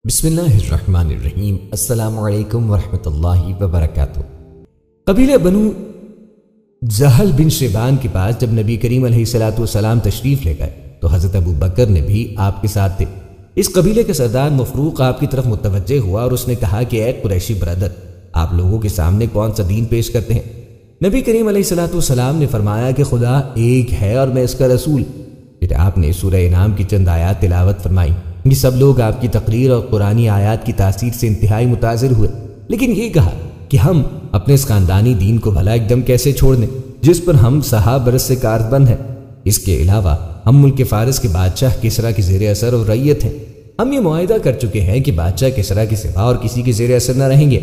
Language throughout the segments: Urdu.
بسم اللہ الرحمن الرحیم۔ السلام علیکم ورحمۃ اللہ وبرکاتہ۔ قبیلہ بنو زحل بن شیبان کے پاس جب نبی کریم علیہ الصلوۃ والسلام تشریف لے گئے تو حضرت ابو بکر نے بھی آپ کے ساتھ تھے۔ اس قبیلے کا سردار مفروق آپ کی طرف متوجہ ہوا اور اس نے کہا کہ اے قریشی برادر، آپ لوگوں کے سامنے کون سا دین پیش کرتے ہیں؟ نبی کریم علیہ الصلوۃ والسلام نے فرمایا کہ خدا ایک ہے اور میں اس کا رسول۔ پھر آپ نے سورہ انعام کی چند آیات تلاوت فرمائی۔ یہ سب لوگ آپ کی تقریر اور قرآنی آیات کی تاثیر سے انتہائی متاثر ہوئے، لیکن یہ کہا کہ ہم اپنے اس خاندانی دین کو بھلا ایک دم کیسے چھوڑ دیں جس پر ہم 100 برس سے کاربند ہیں۔ اس کے علاوہ ہم ملک فارس کے بادشاہ کسریٰ کے زیر اثر اور رعیت ہیں۔ ہم یہ معاہدہ کر چکے ہیں کہ بادشاہ کسریٰ کے سوا اور کسی کے زیر اثر نہ رہیں گے۔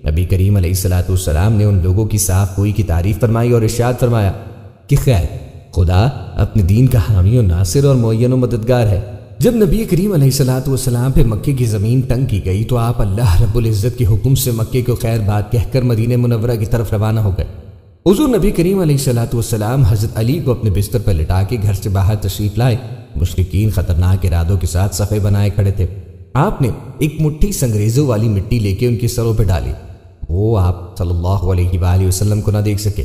نبی کریم علیہ الصلوۃ والسلام نے ان لوگوں کی صاف گوئی کی تعریف فرمائی اور ارشاد فرمایا کہ خیر، خدا اپنے دین کا حامی و ناصر اور معین و مددگار ہے۔ جب نبی کریم علیہ الصلوۃ والسلام پہ مکے کی زمین تنگ کی گئی تو آپ اللہ رب العزت کے حکم سے مکے کو خیر بات کہہ کر مدینہ منورہ کی طرف روانہ ہو گئے۔ حضور نبی کریم علیہ الصلوۃ والسلام حضرت علی کو اپنے بستر پر لٹا کے گھر سے باہر تشریف لائے۔ مشرکین خطرناک ارادوں کے ساتھ صفے بنائے کھڑے تھے۔ آپ نے ایک مٹھی سنگریزوں والی مٹی لے کے ان کے سروں پہ ڈالی، وہ آپ صلی اللہ علیہ وآلہ وسلم کو نہ دیکھ سکے۔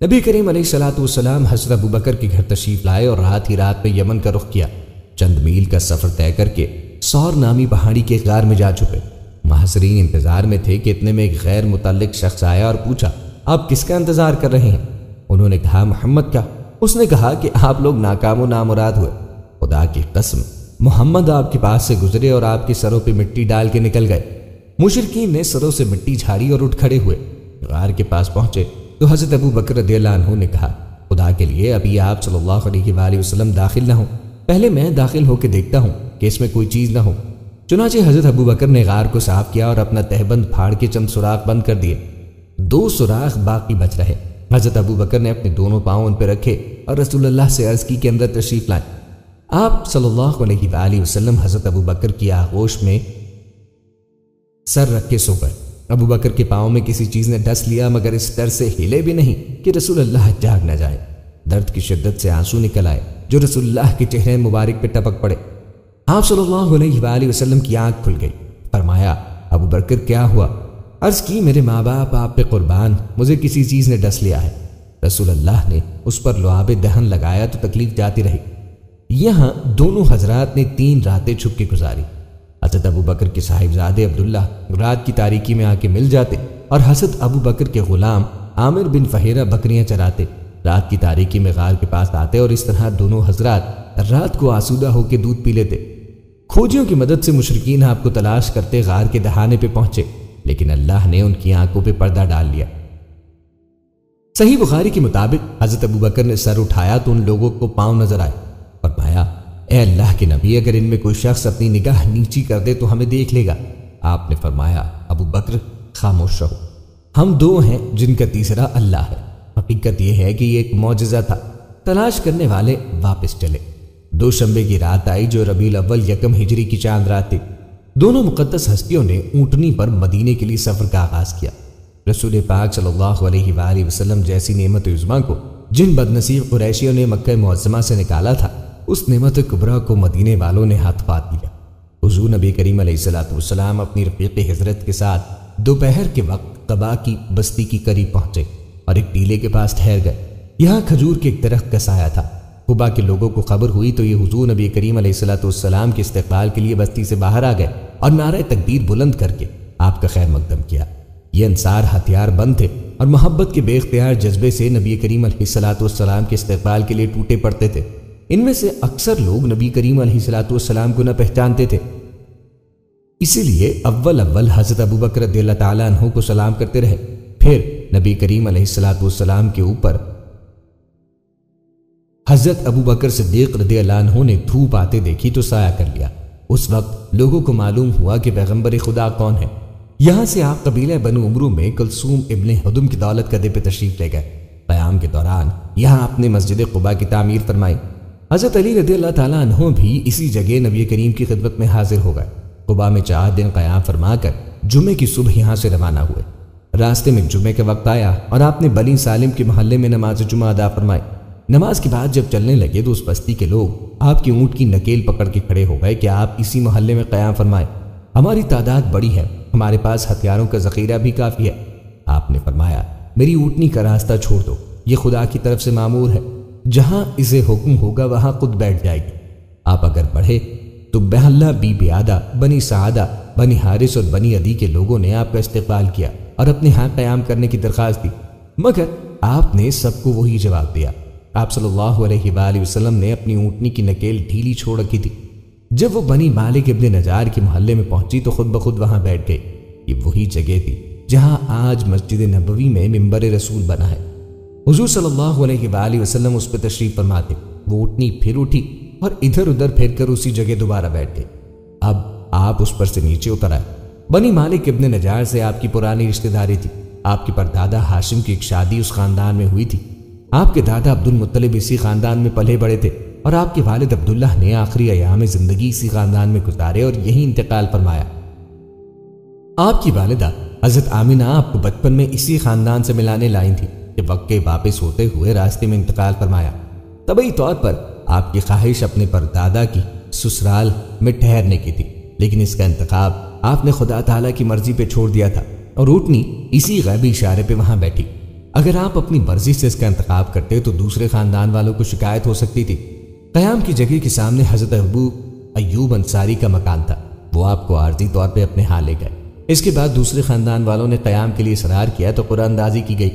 نبی کریم علیہ الصلوۃ والسلام حضرت ابو بکر کے گھر تشریف لائے اور رات ہی رات میں یمن کا رخ کیا۔ چند میل کا سفر طے کر کے سور نامی پہاڑی کے غار میں جا چھپے۔ محاصرین انتظار میں تھے کہ اتنے میں ایک غیر متعلق شخص آیا اور پوچھا، آپ کس کا انتظار کر رہے ہیں؟ انہوں نے کہا، محمد کا۔ اس نے کہا کہ آپ لوگ ناکام و نامراد ہوئے۔ خدا کی قسم، محمد آپ کے پاس سے گزرے اور آپ کے سروں پہ مٹی ڈال کے نکل گئے۔ مشرکین نے سروں سے مٹی جھاڑی اور اٹھ کھڑے ہوئے۔ غار کے پاس پہنچے تو حضرت ابو بکر رضی اللہ عنہ نے کہا، خدا کے لیے ابھی آپ صلی اللہ علیہ وآلہ وسلم داخل نہ ہوں، پہلے میں داخل ہو کے دیکھتا ہوں کہ اس میں کوئی چیز نہ ہو۔ چنانچہ حضرت ابو بکر نے غار کو صاف کیا اور اپنا تہبند پھاڑ کے چند سوراخ بند کر دیے۔ 2 سوراخ باقی بچ رہے۔ حضرت ابو بکر نے اپنے دونوں پاؤں ان پہ رکھے اور رسول اللہ سے عرض کی کہ اندر تشریف لائیں۔ آپ صلی اللہ علیہ وآلہ وسلم حضرت ابو بکر کی آغوش میں سر رکھ کے سو گئے۔ ابو بکر کے پاؤں میں کسی چیز نے ڈس لیا، مگر اس ڈر سے ہلے بھی نہیں کہ رسول اللہ جاگ نہ جائے۔ درد کی شدت سے آنسو نکل آئے جو رسول اللہ کے چہرے مبارک پہ ٹپک پڑے۔ آپ صلی اللہ علیہ وآلہ وسلم کی آنکھ کھل گئی۔ فرمایا، ابو بکر کیا ہوا؟ عرض کی، میرے ماں باپ آپ پہ قربان، مجھے کسی چیز نے ڈس لیا ہے۔ رسول اللہ نے اس پر لعاب دہن لگایا تو تکلیف جاتی رہی۔ یہاں دونوں حضرات نے 3 راتیں چھپ کے گزاری۔ حضرت ابو بکر کے صاحبزادے عبداللہ رات کی تاریکی میں آ کے مل جاتے اور حضرت ابو بکر کے غلام عامر بن فہیرہ بکریاں چراتے۔ رات کی تاریکی میں غار کے پاس آتے اور اس طرح دونوں حضرات رات کو آسودہ ہو کے دودھ پی لیتے۔ کھوجیوں کی مدد سے مشرکین آپ کو تلاش کرتے غار کے دہانے پہ پہنچے، لیکن اللہ نے ان کی آنکھوں پہ پردہ ڈال لیا۔ صحیح بخاری کے مطابق حضرت ابو بکر نے سر اٹھایا تو ان لوگوں کو پاؤں نظر آئے۔ فرمایا، اے اللہ کے نبی، اگر ان میں کوئی شخص اپنی نگاہ نیچی کر دے تو ہمیں دیکھ لے گا۔ آپ نے فرمایا، ابو بکر خاموش رہو، ہم 2 ہیں جن کا تیسرا اللہ ہے۔ حقیقت یہ ہے کہ یہ ایک معجزہ تھا۔ تلاش کرنے والے واپس چلے۔ 2 شنبے کی رات آئی جو ربیع الاول 1 ہجری کی چاند رات تھی۔ دونوں مقدس ہستیوں نے اونٹنی پر مدینے کے لیے سفر کا آغاز کیا۔ رسول پاک صلی اللہ علیہ وآلہ وسلم جیسی نعمت عظمیٰ کو جن بد نصیب قریشیوں نے مکہ معظمہ سے نکالا تھا، اس نعمت کبریٰ کو مدینے والوں نے ہاتھ پات لیا۔ حضور نبی کریم علیہ الصلوۃ والسلام اپنی رفیق حضرت کے ساتھ دوپہر کے وقت قباء کی بستی کی قریب پہنچے اور ایک ٹیلے کے پاس ٹھہر گئے۔ یہاں کھجور کے ایک درخت کا سایہ تھا۔ قباء کے لوگوں کو خبر ہوئی تو یہ حضور نبی کریم علیہ الصلوۃ والسلام کے استقبال کے لیے بستی سے باہر آ گئے اور نعرہ تکبیر بلند کر کے آپ کا خیر مقدم کیا۔ یہ انصار ہتھیار بند تھے اور محبت کے بے اختیار جذبے سے نبی کریم علیہ الصلوۃ والسلام کے استقبال کے لیے ٹوٹے پڑتے تھے۔ ان میں سے اکثر لوگ نبی کریم علیہ الصلوۃ والسلام کو نہ پہچانتے تھے، اسی لیے اول حضرت ابو بکر رضی اللہ تعالیٰ عنہ کو سلام کرتے رہے۔ پھر نبی کریم علیہ الصلوۃ والسلام کے اوپر حضرت ابو بکر صدیق رضی اللہ عنہ نے دھوپ آتے دیکھی تو سایہ کر لیا۔ اس وقت لوگوں کو معلوم ہوا کہ پیغمبر خدا کون ہے۔ یہاں سے آپ قبیلہ بنو عمرو میں کلثوم ابن ہدم کی دولت قدے پہ تشریف لے گئے۔ قیام کے دوران یہاں آپ نے مسجد قباء کی تعمیر فرمائی۔ حضرت علی رضی اللہ تعالیٰ عنہ بھی اسی جگہ نبی کریم کی خدمت میں حاضر ہو گئے۔ قباء میں 4 دن قیام فرما کر جمعے کی صبح یہاں سے روانہ ہوئے۔ راستے میں جمعے کا وقت آیا اور آپ نے بنی سالم کے محلے میں نماز جمعہ ادا فرمائی۔ نماز کے بعد جب چلنے لگے تو اس بستی کے لوگ آپ کی اونٹ کی نکیل پکڑ کے کھڑے ہو گئے کہ آپ اسی محلے میں قیام فرمائیں۔ ہماری تعداد بڑی ہے، ہمارے پاس ہتھیاروں کا ذخیرہ بھی کافی ہے۔ آپ نے فرمایا میری اونٹنی کا راستہ چھوڑ دو، یہ خدا کی طرف سے مامور ہے، جہاں اسے حکم ہوگا وہاں خود بیٹھ جائے گی۔ آپ اگر بڑھے تو بہلہ بی بیادہ، بنی سعادہ، بنی حارث اور بنی عدی کے لوگوں نے آپ کا استقبال کیا اور اپنے ہاں قیام کرنے کی درخواست دی، مگر آپ نے سب کو وہی جواب دیا۔ آپ صلی اللہ علیہ وآلہ وسلم نے اپنی اونٹنی کی نکیل ڈھیلی چھوڑ رکھی تھی۔ جب وہ بنی مالک ابن نجار کے محلے میں پہنچی تو خود بخود وہاں بیٹھ گئی۔ یہ وہی جگہ تھی جہاں آج مسجد نبوی میں منبر رسول بنا ہے۔ حضور صلی اللہ علیہ وآلہ وسلم اس پہ تشریف فرما تھے۔ وہ اونٹنی پھر اٹھی اور ادھر ادھر پھر کر اسی جگہ دوبارہ بیٹھ گئی۔ اب آپ اس پر سے نیچے اتر آئے۔ بنی مالک ابن نجار سے آپ کی پرانی رشتہ داری تھی۔ آپ کے پردادا ہاشم کی ایک شادی اس خاندان میں ہوئی تھی۔ آپ کے دادا عبد المطلب اسی خاندان میں پلے بڑے تھے اور آپ کے والد عبداللہ نے آخری ایام زندگی اسی خاندان میں گزارے اور یہی انتقال فرمایا۔ آپ کی والدہ حضرت آمینہ آپ کو بچپن میں اسی خاندان سے ملانے لائی تھی۔ جب وقت کے واپس ہوتے ہوئے راستے میں انتقال فرمایا۔ طبعی طور پر آپ کی خواہش اپنے پردادا کی سسرال میں ٹھہرنے کی تھی، لیکن اس کا انتخاب آپ نے خدا تعالیٰ کی مرضی پہ چھوڑ دیا تھا اور اونٹنی اسی غیبی اشارے پہ وہاں بیٹھی۔ اگر آپ اپنی مرضی سے اس کا انتخاب کرتے تو دوسرے خاندان والوں کو شکایت ہو سکتی تھی۔ قیام کی جگہ کے سامنے حضرت ابو ایوب انصاری کا مکان تھا، وہ آپ کو عارضی طور پہ اپنے ہاں لے گئے۔ اس کے بعد دوسرے خاندان والوں نے قیام کے لیے اصرار کیا تو قرآن اندازی کی گئی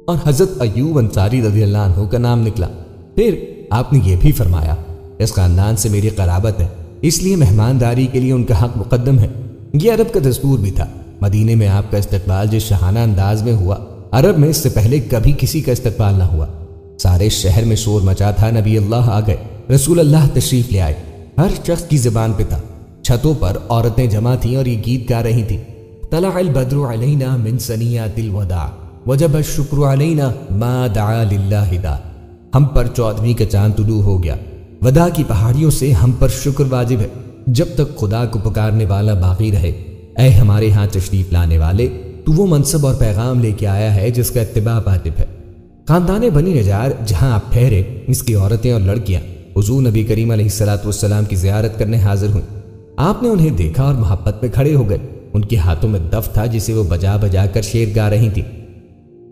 اور حضرت ایوب انصاری رضی اللہ عنہ کا نام نکلا۔ پھر آپ نے یہ بھی فرمایا اس خاندان سے میری قرابت ہے، اس لیے مہمانداری کے لیے ان کا حق مقدم ہے۔ یہ عرب کا دستور بھی تھا۔ مدینے میں آپ کا استقبال جس شاہانہ انداز میں ہوا، عرب میں اس سے پہلے کبھی کسی کا استقبال نہ ہوا۔ سارے شہر میں شور مچا تھا، نبی اللہ آ گئے، رسول اللہ تشریف لے آئے، ہر شخص کی زبان پہ تھا۔ چھتوں پر عورتیں جمع تھیں اور یہ گیت گا رہی تھیں، طلع البدر علینا من ثنیات الوداع وجب الشکر علینا ما دعا للہ دا۔ ہم پر 14ویں کا چاند طلوع ہو گیا، وداع کی پہاڑیوں سے ہم پر شکر واجب ہے جب تک خدا کو پکارنے والا باقی رہے۔ اے ہمارے ہاں تشریف لانے والے، تو وہ منصب اور پیغام لے کے آیا ہے جس کا اتباع واجب ہے۔ خاندان بنی نجار جہاں آپ ٹھہرے، اس کی عورتیں اور لڑکیاں حضور نبی کریم علیہ السلام کی زیارت کرنے حاضر ہوئیں۔ آپ نے انہیں دیکھا اور محبت میں کھڑے ہو گئے۔ ان کے ہاتھوں میں دف تھا جسے وہ بجا بجا کر شعر گا رہی تھی۔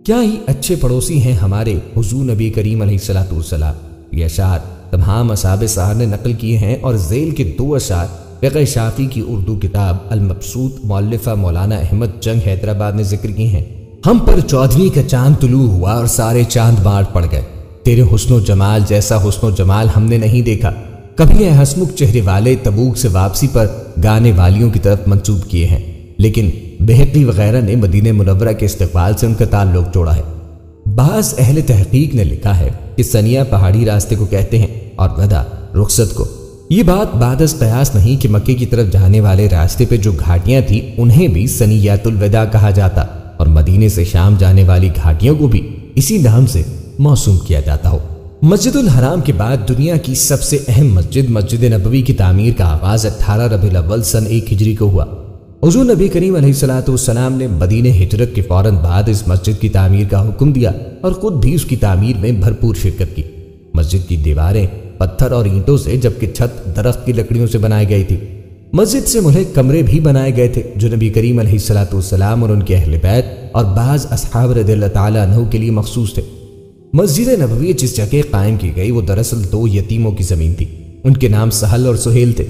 کیا ہی اچھے پڑوسی ہیں ہمارے حضور نبی کریم علیہ السلام۔ یہ اشعار تمام اصحاب سحر نے نقل کیے ہیں اور ذیل کے 2 اشعار فقہ شافی کی اردو کتاب المبسوط مؤلفہ مولانا احمد جنگ حیدرآباد نے ذکر کی ہیں۔ ہم پر 14ویں کا چاند طلوع ہوا اور سارے چاند بانٹ پڑ گئے۔ تیرے حسن و جمال جیسا حسن و جمال ہم نے نہیں دیکھا کبھی۔ اے ہسمکھ چہرے والے تبوک سے واپسی پر گانے والیوں کی طرف منسوب کیے ہیں، لیکن بہقی وغیرہ نے مدینہ منورہ کے استقبال سے ان کا تعلق جوڑا ہے۔ بعض اہل تحقیق نے لکھا ہے کہ ثنیہ پہاڑی راستے کو کہتے ہیں اور وداع رخصت کو۔ یہ بات بعد از قیاس نہیں کہ مکے کی طرف جانے والے راستے پہ جو گھاٹیاں تھیں انہیں بھی ثنیات الوداع کہا جاتا اور مدینے سے شام جانے والی گھاٹیوں کو بھی اسی نام سے موسوم کیا جاتا ہو۔ مسجد الحرام کے بعد دنیا کی سب سے اہم مسجد مسجد نبوی کی تعمیر کا آغاز 18 ربیع الاول سن 1 ہجری کو ہوا۔ حضور نبی کریم علیہ السلام نے مدینہ ہجرت کے فوراً بعد اس مسجد کی تعمیر کا حکم دیا اور خود بھی اس کی تعمیر میں بھرپور شرکت کی۔ مسجد کی دیواریں پتھر اور اینٹوں سے جبکہ چھت درخت کی لکڑیوں سے بنائی گئی تھی۔ مسجد سے ملحق کمرے بھی بنائے گئے تھے جو نبی کریم علیہ السلام اور ان کے اہل بیت اور بعض اصحاب رضی اللہ تعالیٰ عنہ کے لیے مخصوص تھے۔ مسجد نبوی جس جگہ قائم کی گئی وہ دراصل 2 یتیموں کی زمین تھی۔ ان کے نام سہل اور سہیل تھے۔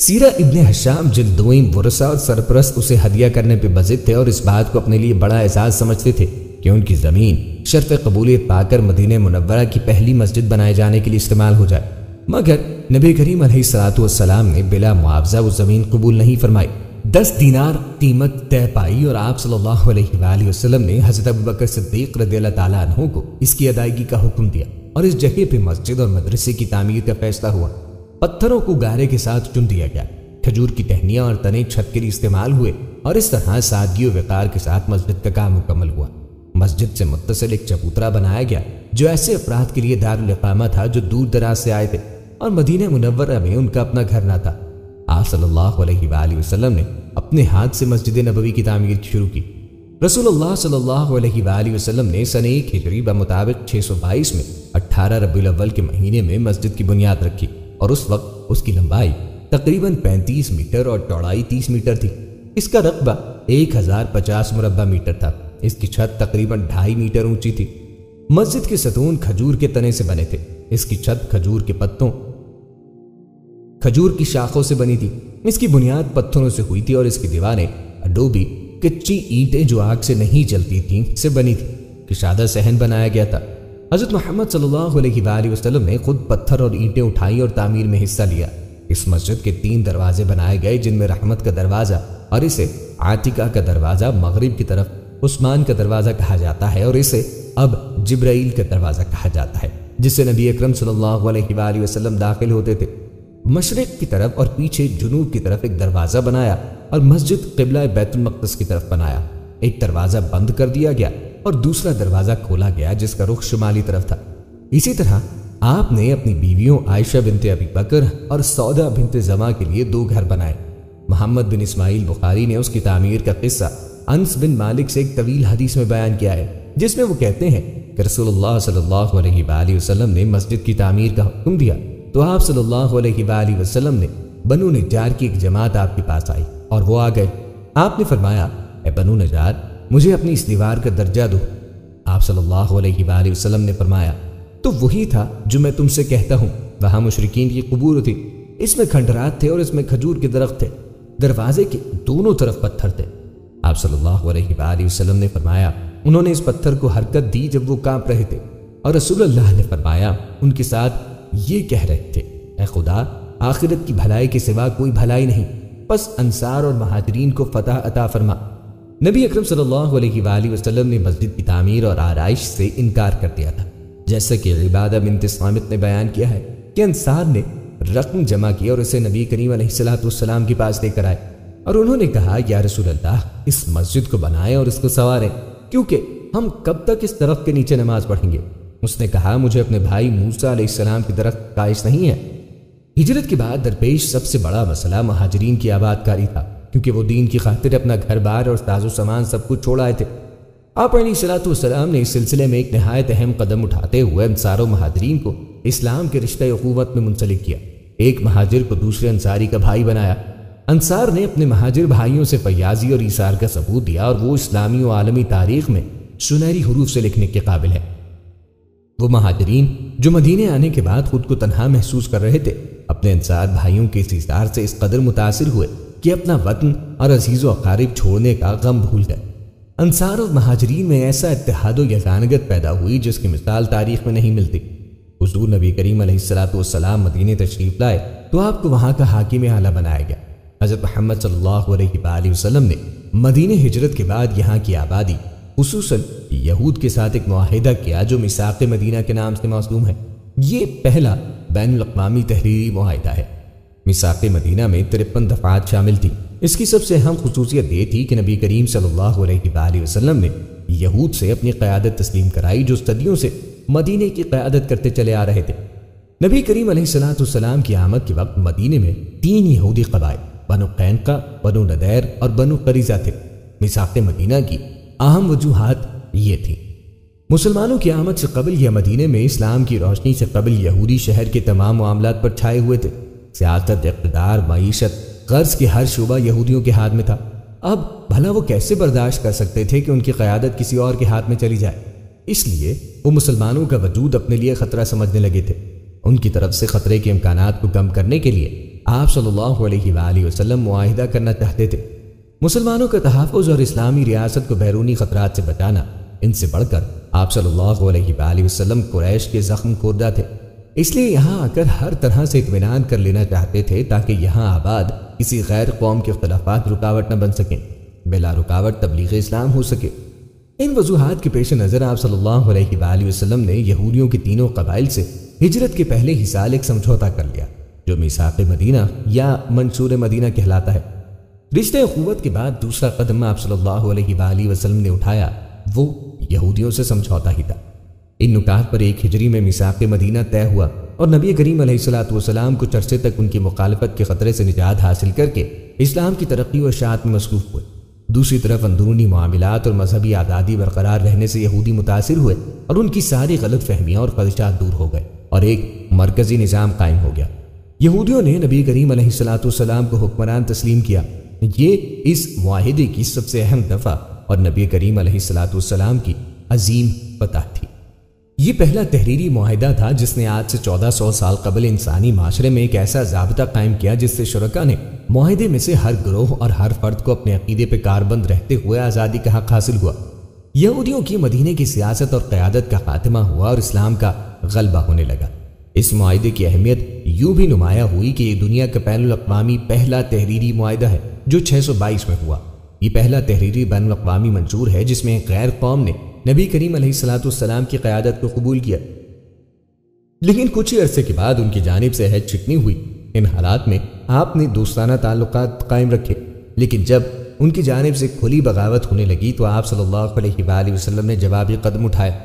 سیرہ ابن حشام جلد 2 ورثہ اور سرپرست اسے ہدیہ کرنے پہ بضد تھے اور اس بات کو اپنے لیے بڑا اعزاز سمجھتے تھے کہ ان کی زمین شرف قبولیت پا کر مدینہ منورہ کی پہلی مسجد بنائے جانے کے لیے استعمال ہو جائے، مگر نبی کریم علیہ السلام نے بلا معاوضہ وہ زمین قبول نہیں فرمائی۔ 10 دینار قیمت طے پائی اور آپ صلی اللہ علیہ وآلہ وسلم نے حضرت ابوبکر صدیق رضی اللہ تعالیٰ عنہ کو اس کی ادائیگی کا حکم دیا اور اس جگہ پہ مسجد اور مدرسے کی تعمیر کا فیصلہ ہوا۔ پتھروں کو گارے کے ساتھ چن دیا گیا، کھجور کی ٹہنیاں اور تنے چھت کے لیے استعمال ہوئے اور اس طرح سادگی و وقار کے ساتھ مسجد کا کام مکمل ہوا۔ مسجد سے متصل ایک چبوترا بنایا گیا جو ایسے افراد کے لیے دارالاقامہ تھا جو دور دراز سے آئے تھے اور مدینہ منورہ میں ان کا اپنا گھر نہ تھا۔ آپ صلی اللہ علیہ وآلہ وسلم نے اپنے ہاتھ سے مسجد نبوی کی تعمیر شروع کی۔ رسول اللہ صلی اللہ علیہ وآلہ وسلم نے سن 1 ہجری بمطابق 622 میں 18 ربیع الاول کے مہینے میں مسجد کی بنیاد رکھی اور اس وقت اس کی لمبائی تقریباً 35 میٹر اور چوڑائی 30 میٹر تھی۔ اس کا رقبہ 1050 مربع میٹر تھا۔ اس کی چھت تقریباً 2.5 میٹر اونچی تھی۔ مسجد کے ستون کھجور کے تنے سے بنے تھے۔ اس کی چھت کھجور کے پتوں، کھجور کی شاخوں سے بنی تھی۔ اس کی بنیاد پتھروں سے ہوئی تھی اور اس کی دیواریں اڈوبی کچی اینٹیں جو آگ سے نہیں جلتی تھیں سے بنی تھی۔ کشادہ صحن بنایا گیا تھا۔ حضرت محمد صلی اللہ علیہ وآلہ وسلم نے خود پتھر اور اینٹیں اٹھائیں اور تعمیر میں حصہ لیا۔ اس مسجد کے 3 دروازے بنائے گئے، جن میں رحمت کا دروازہ اور اسے عاتقہ کا دروازہ، مغرب کی طرف عثمان کا دروازہ کہا جاتا ہے، اور اسے اب جبرائیل کا دروازہ کہا جاتا ہے، جس سے نبی اکرم صلی اللہ علیہ وآلہ وسلم داخل ہوتے تھے۔ مشرق کی طرف اور پیچھے جنوب کی طرف ایک دروازہ بنایا اور مسجد قبلہ بیت المقدس کی طرف بنایا۔ ایک دروازہ بند کر دیا گیا اور دوسرا دروازہ کھولا گیا جس کا رخ شمالی طرف تھا۔ اسی طرح آپ نے اپنی بیویوں عائشہ بنت ابی بکر اور سودا بنت زما کے لیے 2 گھر بنائے۔ محمد بن اسماعیل بخاری نے اس کی تعمیر کا قصہ انس بن مالک سے ایک طویل حدیث میں بیان کیا ہے، جس میں وہ کہتے ہیں کہ رسول اللہ صلی اللہ علیہ وآلہ وسلم نے مسجد کی تعمیر کا حکم دیا تو آپ صلی اللہ علیہ وآلہ وسلم نے بنو نجار کی ایک جماعت آپ کے پاس آئی اور وہ آ گئے۔ آپ نے فرمایا، اے بنو نجار، مجھے اپنی اس دیوار کا درجہ دو۔ آپ صلی اللہ علیہ وآلہ وسلم نے فرمایا، تو وہی تھا جو میں تم سے کہتا ہوں، وہاں مشرکین کی قبور تھی، اس میں کھنڈرات تھے اور اس میں کھجور کے درخت تھے، دروازے کے دونوں طرف پتھر تھے۔ آپ صلی اللہ علیہ وآلہ وسلم نے فرمایا، انہوں نے اس پتھر کو حرکت دی جب وہ کانپ رہے تھے، اور رسول اللہ نے فرمایا ان کے ساتھ یہ کہہ رہے تھے، اے خدا، آخرت کی بھلائی کے سوا کوئی بھلائی نہیں، پس انصار اور مہاجرین کو فتح عطا فرما۔ نبی اکرم صلی اللہ علیہ وآلہ وسلم نے مسجد کی تعمیر اور آرائش سے انکار کر دیا تھا، جیسا کہ عبادہ بنت صامت نے بیان کیا ہے کہ انصار نے رقم جمع کی اور اسے نبی کریم علیہ السلام کے پاس لے کر آئے، اور انہوں نے کہا، یا رسول اللہ، اس مسجد کو بنائیں اور اس کو سنواریں، کیونکہ ہم کب تک اس درخت کے نیچے نماز پڑھیں گے؟ اس نے کہا، مجھے اپنے بھائی موسیٰ علیہ السلام کی درخت قائش نہیں ہے۔ ہجرت کے بعد درپیش سب سے بڑا مسئلہ مہاجرین کی آباد کاری تھا، کیونکہ وہ دین کی خاطر اپنا گھر بار اور ساز و سامان سب کچھ چھوڑ آئے تھے۔ آپ علیہ السلام نے اس سلسلے میں ایک نہایت اہم قدم اٹھاتے ہوئے انصار و مہاجرین کو اسلام کے رشتہ اخوت میں منسلک کیا۔ ایک مہاجر کو دوسرے انصاری کا بھائی بنایا۔ انصار نے اپنے مہاجر بھائیوں سے فیاضی اور ایثار کا ثبوت دیا، اور وہ اسلامی و عالمی تاریخ میں سنہری حروف سے لکھنے کے قابل ہے۔ وہ مہاجرین جو مدینے آنے کے بعد خود کو تنہا محسوس کر رہے تھے، اپنے انصار بھائیوں کے اس ایثار سے اس قدر متاثر ہوئے کہ اپنا وطن اور عزیز و اقارب چھوڑنے کا غم بھول گئے۔ انصار اور مہاجرین میں ایسا اتحاد و یگانگت پیدا ہوئی جس کی مثال تاریخ میں نہیں ملتی۔ حضور نبی کریم علیہ السلام مدینے تشریف لائے تو آپ کو وہاں کا حاکم اعلیٰ بنایا گیا۔ حضرت محمد صلی اللہ علیہ وآلہ وسلم نے مدینے ہجرت کے بعد یہاں کی آبادی، خصوصاً یہود کے ساتھ ایک معاہدہ کیا جو میثاق مدینہ کے نام سے موسوم ہے۔ یہ پہلا بین الاقوامی تحریری معاہدہ ہے۔ میثاق مدینہ میں 53 دفعات شامل تھی۔ اس کی سب سے اہم خصوصیت یہ تھی کہ نبی کریم صلی اللہ علیہ وآلہ وسلم نے یہود سے اپنی قیادت تسلیم کرائی، جو صدیوں سے مدینے کی قیادت کرتے چلے آ رہے تھے۔ نبی کریم علیہ السلام کی آمد کے وقت مدینے میں 3 یہودی قبائل، بنو قینقاع، بنو نضیر اور بنو قریظہ تھے۔ میثاق مدینہ کی اہم وجوہات یہ تھیں: مسلمانوں کی آمد سے قبل یہ مدینے میں اسلام کی روشنی سے قبل یہودی شہر کے تمام معاملات پر چھائے ہوئے تھے۔ سیاست، اقتدار، معیشت، قرض کے ہر شعبہ یہودیوں کے ہاتھ میں تھا۔ اب بھلا وہ کیسے برداشت کر سکتے تھے کہ ان کی قیادت کسی اور کے ہاتھ میں چلی جائے؟ اس لیے وہ مسلمانوں کا وجود اپنے لیے خطرہ سمجھنے لگے تھے۔ ان کی طرف سے خطرے کے امکانات کو کم کرنے کے لیے آپ صلی اللہ علیہ وآلہ وسلم معاہدہ کرنا چاہتے تھے۔ مسلمانوں کا تحفظ اور اسلامی ریاست کو بیرونی خطرات سے بچانا، ان سے بڑھ کر آپ صلی اللہ علیہ وآلہ وسلم قریش کے زخم خوردہ تھے۔ اس لیے یہاں آ کر ہر طرح سے اطمینان کر لینا چاہتے تھے تاکہ یہاں آباد کسی غیر قوم کے اختلافات رکاوٹ نہ بن سکیں، بلا رکاوٹ تبلیغ اسلام ہو سکے۔ ان وجوہات کے پیش نظر آپ صلی اللہ علیہ وآلہ وسلم نے یہودیوں کے تینوں قبائل سے ہجرت کے پہلے ہی سال ایک سمجھوتا کر لیا، جو میثاق مدینہ یا منشور مدینہ کہلاتا ہے۔ رشتہ اخوت کے بعد دوسرا قدم آپ صلی اللہ علیہ وآلہ وسلم نے اٹھایا، وہ یہودیوں سے سمجھوتا ہی تھا۔ ان نکات پر 1 ہجری میں میثاق مدینہ طے ہوا اور نبی کریم علیہ السلام کچھ عرصے تک ان کی مخالفت کے خطرے سے نجات حاصل کر کے اسلام کی ترقی و اشاعت میں مصروف ہوئے۔ دوسری طرف اندرونی معاملات اور مذہبی آزادی برقرار رہنے سے یہودی متاثر ہوئے اور ان کی ساری غلط فہمیاں اور خدشات دور ہو گئے اور ایک مرکزی نظام قائم ہو گیا۔ یہودیوں نے نبی کریم علیہ الصلوۃ والسلام کو حکمران تسلیم کیا۔ یہ اس معاہدے کی سب سے اہم دفعہ اور نبی کریم علیہ الصلوۃ والسلام کی عظیم فتح تھی۔ یہ پہلا تحریری معاہدہ تھا جس نے آج سے 1400 سال قبل انسانی معاشرے میں ایک ایسا ضابطہ قائم کیا جس سے شرکاء نے معاہدے میں سے ہر گروہ اور ہر فرد کو اپنے عقیدے پہ کاربند رہتے ہوئے آزادی کا حق حاصل ہوا۔ یہودیوں کی مدینے کی سیاست اور قیادت کا خاتمہ ہوا اور اسلام کا غلبہ ہونے لگا۔ اس معاہدے کی اہمیت یوں بھی نمایاں ہوئی کہ یہ دنیا کا بین الاقوامی پہلا تحریری معاہدہ ہے جو 622 میں ہوا۔ یہ پہلا تحریری بین الاقوامی منشور ہے جس میں ایک غیر قوم نے نبی کریم علیہ الصلوۃ والسلام کی قیادت کو قبول کیا، لیکن کچھ ہی عرصے کے بعد ان کی جانب سے عہد شکنی ہوئی۔ ان حالات میں آپ نے دوستانہ تعلقات قائم رکھے، لیکن جب ان کی جانب سے کھلی بغاوت ہونے لگی تو آپ صلی اللہ علیہ وآلہ وسلم نے جوابی قدم اٹھایا۔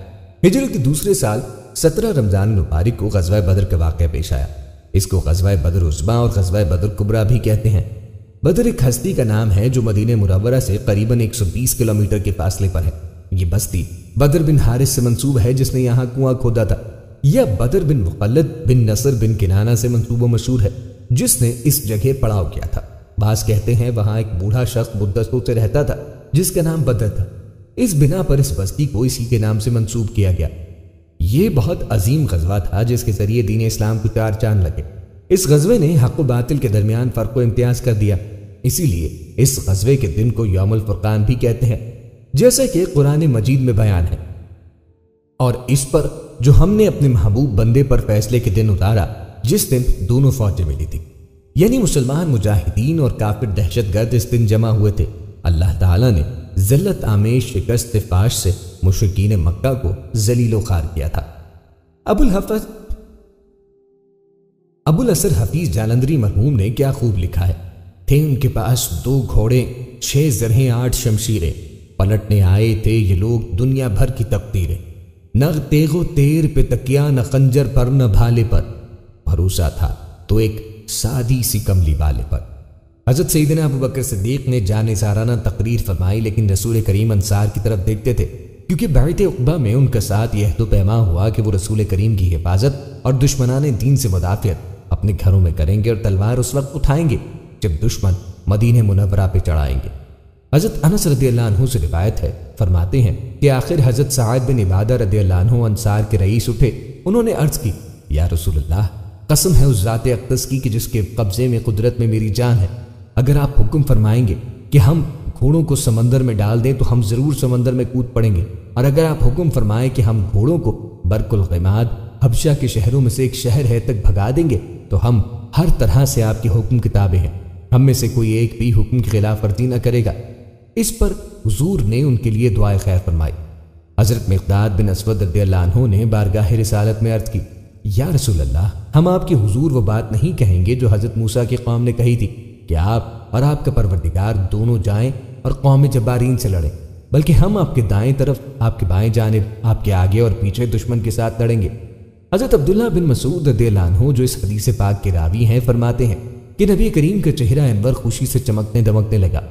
ہجرت کے دوسرے سال 17 رمضان المبارک کو غزوہ بدر کا واقعہ پیش آیا۔ اس کو غزوہ بدر عظمیٰ اور غزوہ بدر کبریٰ بھی کہتے ہیں۔ بدر ایک ہستی کا نام ہے جو مدینہ منورہ سے قریباً 120 کلومیٹر کے فاصلے پر ہے۔ یہ بستی بدر بن حارث سے منسوب ہے جس نے یہاں کنواں کھودا تھا، یا بدر بن مخلد بن نصر بن کنانہ سے منسوب و مشہور ہے جس نے اس جگہ پڑاؤ کیا تھا۔ بعض کہتے ہیں وہاں ایک بوڑھا شخص مدتوں سے رہتا تھا جس کا نام بدر تھا، اس بنا پر اس بستی کو اسی کے نام سے منسوب کیا گیا۔ یہ بہت عظیم غزوہ تھا جس کے ذریعے دین اسلام کو چار چاند لگے۔ اس غزوے نے حق و باطل کے درمیان فرق و امتیاز کر دیا، اسی لیے اس غزوے کے دن کو یوم الفرقان بھی کہتے ہیں، جیسا کہ قرآن مجید میں بیان ہے۔ اور اس پر جو ہم نے اپنے محبوب بندے پر فیصلے کے دن اتارا جس دن دونوں فوجیں ملی تھی، یعنی مسلمان مجاہدین اور کافر دہشت گرد اس دن جمع ہوئے تھے۔ اللہ تعالیٰ نے ذلت آمیز شکست فاش سے مشرکین مکہ کو ذلیل و خوار کیا تھا۔ ابو الاسر حفیظ جالندری مرحوم نے کیا خوب لکھا ہے، تھے ان کے پاس 2 گھوڑے 6 زرہیں 8 شمشیریں، پلٹنے آئے تھے یہ لوگ دنیا بھر کی تقدیریں، نہ تیغ و تیر پہ تکیا نہ خنجر پر نہ بھالے پر، بھروسہ تھا تو ایک سادی سی کملی والے پر۔ حضرت سیدنا ابو بکر صدیق نے جانے سارانہ تقریر فرمائی، لیکن رسول کریم انصار کی طرف دیکھتے تھے کیونکہ بیعت عقبہ میں ان کا ساتھ یہ عہد و پیما ہوا کہ وہ رسول کریم کی حفاظت اور دشمنان دین سے مدافعت اپنے گھروں میں کریں گے اور تلوار اس وقت اٹھائیں گے جب دشمن مدینہ منورہ پہ چڑھائیں گے۔ حضرت انس رضی اللہ عنہ سے روایت ہے، فرماتے ہیں کہ آخر حضرت سعد بن عبادہ رضی اللہ عنہ انصار کے رئیس اٹھے، انہوں نے عرض کی، یا رسول اللہ، قسم ہے اس ذات اقدس کی کہ جس کے قبضے میں قدرت میں میری جان ہے، اگر آپ حکم فرمائیں گے کہ ہم گھوڑوں کو سمندر میں ڈال دیں تو ہم ضرور سمندر میں کود پڑیں گے، اور اگر آپ حکم فرمائیں کہ ہم گھوڑوں کو برق الغماد حبشہ کے شہروں میں سے ایک شہر ہے تک بھگا دیں گے تو ہم ہر طرح سے آپ کے حکم کے تابع ہیں، ہم میں سے کوئی ایک بھی حکم کی خلاف ورزی نہ کرے گا۔ اس پر حضور نے ان کے لیے دعائے خیر فرمائی۔ حضرت مقداد بن اسود رضی اللہ عنہ نے بارگاہ رسالت میں عرض کی، یا رسول اللہ، ہم آپ کے حضور وہ بات نہیں کہیں گے جو حضرت موسیٰ کی قوم نے کہی تھی کہ آپ اور آپ کا پروردگار دونوں جائیں اور قوم جبارین سے لڑیں، بلکہ ہم آپ کے دائیں طرف، آپ کے بائیں جانب، آپ کے آگے اور پیچھے دشمن کے ساتھ لڑیں گے۔ حضرت عبداللہ بن مسعود رضی اللہ عنہ جو اس حدیث پاک کے راوی ہیں فرماتے ہیں کہ نبی کریم کا چہرہ انور خوشی سے چمکنے دمکنے لگا،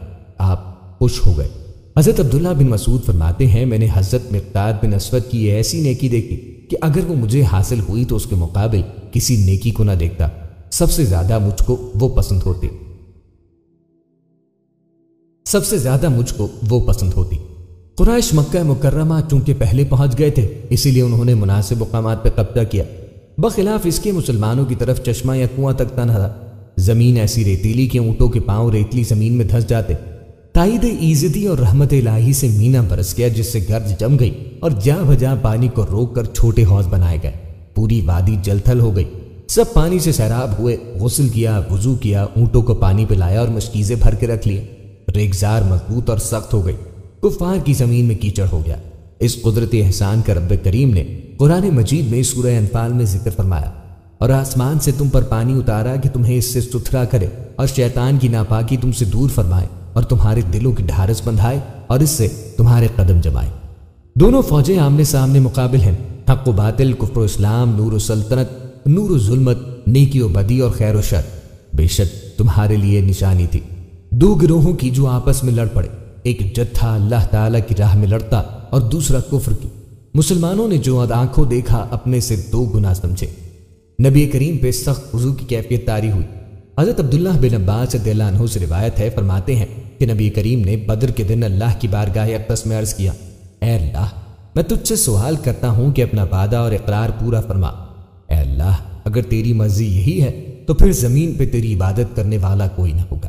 آپ خوش ہو گئے۔ حضرت عبداللہ بن مسعود فرماتے ہیں میں نے حضرت مقداد بن اسود کی ایسی نیکی دیکھی کہ اگر وہ مجھے حاصل ہوئی تو اس کے مقابل کسی نیکی کو نہ دیکھتا، سب سے زیادہ مجھ کو وہ پسند ہوتی۔ قریش مکہ مکرمہ چونکہ پہلے پہنچ گئے تھے اسی لیے انہوں نے مناسب مقامات پہ قبضہ کیا، بخلاف اس کے مسلمانوں کی طرف چشمہ یا کنواں تک نہ تھا۔ زمین ایسی ریتیلی کہ اونٹوں کے پاؤں ریتلی زمین میں دھس جاتے۔ تائید ایزدی اور رحمت الہی سے مینا برس گیا جس سے گرج جم گئی اور جا بجا پانی کو روک کر چھوٹے حوض بنائے گئے، پوری وادی جل تھل ہو گئی، سب پانی سے سیراب ہوئے، غسل کیا، وضو کیا، اونٹوں کو پانی پلایا اور مشکیزیں بھر کے رکھ لیے، ریگزار مضبوط اور سخت ہو گئی، کفار کی زمین میں کیچڑ ہو گیا۔ اس قدرتی احسان کا رب کریم نے قرآن مجید میں سورہ انفال میں ذکر فرمایا، اور آسمان سے تم پر پانی اتارا کہ تمہیں اس سے ستھرا کرے اور شیطان کی ناپاکی تم سے دور فرمائے اور تمہارے دلوں کی ڈھارس بندھائے اور اس سے تمہارے قدم جمائے۔ دونوں فوجیں آمنے سامنے مقابل ہیں، حق و باطل، کفر و اسلام، نور و سلطنت، نور و ظلمت، نیکی و بدی اور خیر و شر۔ بے شک تمہارے لیے نشانی تھی، 2 گروہوں کی جو آپس میں لڑ پڑے، ایک جتھا اللہ تعالیٰ کی راہ میں لڑتا اور دوسرا کفر کی۔ مسلمانوں نے جو آنکھوں دیکھا اپنے سے 2 گنا سمجھے۔ نبی کریم پہ سخت وضو کی کیفیت طاری ہوئی۔ حضرت عبداللہ بن عباس رضی اللہ عنہ سے روایت ہے، فرماتے ہیں کہ نبی کریم نے بدر کے دن اللہ کی بارگاہ اقدس میں عرض کیا، اے اللہ، میں تجھ سے سوال کرتا ہوں کہ اپنا وعدہ اور اقرار پورا فرما۔ اے اللہ، اگر تیری مرضی یہی ہے تو پھر زمین پہ تیری عبادت کرنے والا کوئی نہ ہوگا۔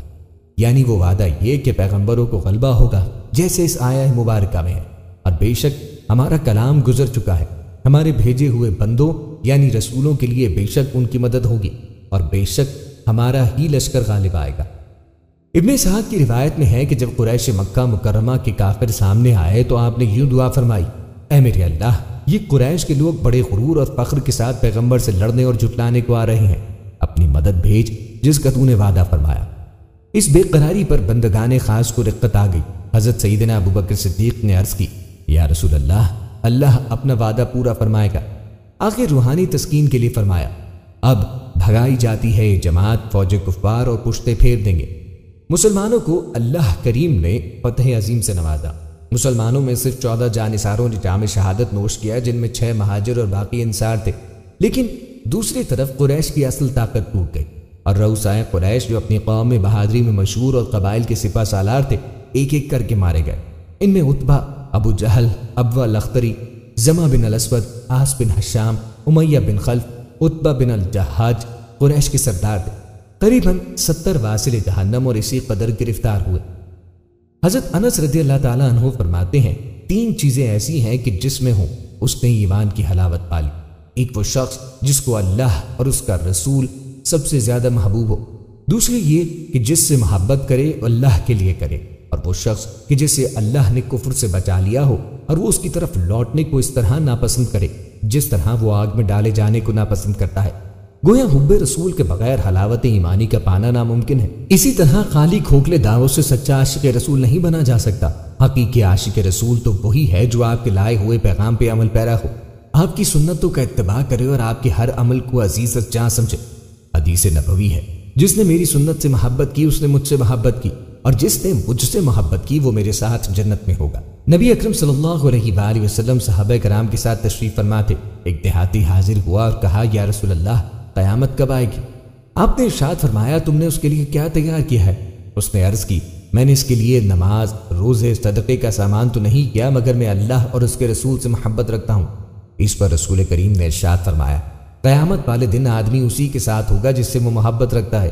یعنی وہ وعدہ یہ کہ پیغمبروں کو غلبہ ہوگا جیسے اس آیہ مبارکہ میں ہے، اور بے شک ہمارا کلام گزر چکا ہے، ہمارے بھیجے ہوئے بندوں یعنی رسولوں کے لیے بے شک ان کی مدد ہوگی، اور بے شک ہمارا ہی لشکر غالب آئے گا۔ ابن اسحاق کی روایت میں ہے کہ جب قریش مکہ مکرمہ کے کافر سامنے آئے تو آپ نے یوں دعا فرمائی، اے میرے اللہ، یہ قریش کے لوگ بڑے غرور اور فخر کے ساتھ پیغمبر سے لڑنے اور جھٹلانے کو آ رہے ہیں، اپنی مدد بھیج جس کا تو نے وعدہ فرمایا۔ اس بے قراری پر بندگان خاص کو رقت آ گئی۔ حضرت سیدنا ابو بکر صدیق نے عرض کی، یا رسول اللہ، اللہ اپنا وعدہ پورا فرمائے گا۔ آخر روحانی تسکین کے لیے فرمایا، اب بھگائی جاتی ہے یہ جماعت، فوج کفار اور پشتے پھیر دیں گے۔ مسلمانوں کو اللہ کریم نے فتح عظیم سے نوازا۔ مسلمانوں میں صرف 14 جانثاروں نے جام شہادت نوش کیا، جن میں 6 مہاجر اور باقی انصار تھے، لیکن دوسری طرف قریش کی اصل طاقت ٹوٹ گئی، اور رؤسائے قریش جو اپنی قوم میں بہادری میں مشہور اور قبائل کے سپہ سالار تھے، ایک ایک کر کے مارے گئے۔ ان میں عتبہ، ابو جہل، ابوا لختری، زمہ بن الاسود، آس بن حشام، امیہ بن خلف، عتبہ بن الجحاج قریش کے سردار تھے۔ قریباً 70 واصل جہنم اور اسی قدر گرفتار ہوئے۔ حضرت انس رضی اللہ تعالیٰ عنہ فرماتے ہیں، 3 چیزیں ایسی ہیں کہ جس میں ہوں اس نے ایمان کی حلاوت پالی۔ ایک وہ شخص جس کو اللہ اور اس کا رسول سب سے زیادہ محبوب ہو، دوسری یہ کہ جس سے محبت کرے اللہ کے لیے کرے، اور وہ شخص کہ جسے اللہ نے کفر سے بچا لیا ہو اور وہ اس کی طرف لوٹنے کو اس طرح ناپسند کرے جس طرح وہ آگ میں ڈالے جانے کو ناپسند کرتا ہے۔ گویا حب رسول کے بغیر حلاوت ایمانی کا پانا ناممکن ہے۔ اسی طرح خالی کھوکھلے دعووں سے سچا عاشق رسول نہیں بنا جا سکتا۔ حقیقی عاشق رسول تو وہی ہے جو آپ کے لائے ہوئے پیغام پہ عمل پیرا ہو، آپ کی سنتوں کا اتباع کرے اور آپ کے ہر عمل کو عزیز اور جاں سمجھے۔ حدیث نبوی ہے، جس نے میری سنت سے محبت کی اس نے مجھ سے محبت کی، اور جس نے مجھ سے محبت کی وہ میرے ساتھ جنت میں ہوگا۔ نبی اکرم صلی اللہ علیہ وآلہ وسلم صحابہ کرام کے ساتھ تشریف فرما تھے۔ ایک دیہاتی حاضر ہوا اور کہا، یا رسول اللہ، قیامت کب آئے گی؟ آپ نے ارشاد فرمایا، تم نے اس کے لیے کیا تیار کیا ہے؟ اس نے عرض کی، میں نے اس کے لیے نماز، روزے، صدقے کا سامان تو نہیں کیا، مگر میں اللہ اور اس کے رسول سے محبت رکھتا ہوں۔ اس پر رسول کریم نے ارشاد فرمایا، قیامت والے دن آدمی اسی کے ساتھ ہوگا جس سے وہ محبت رکھتا ہے۔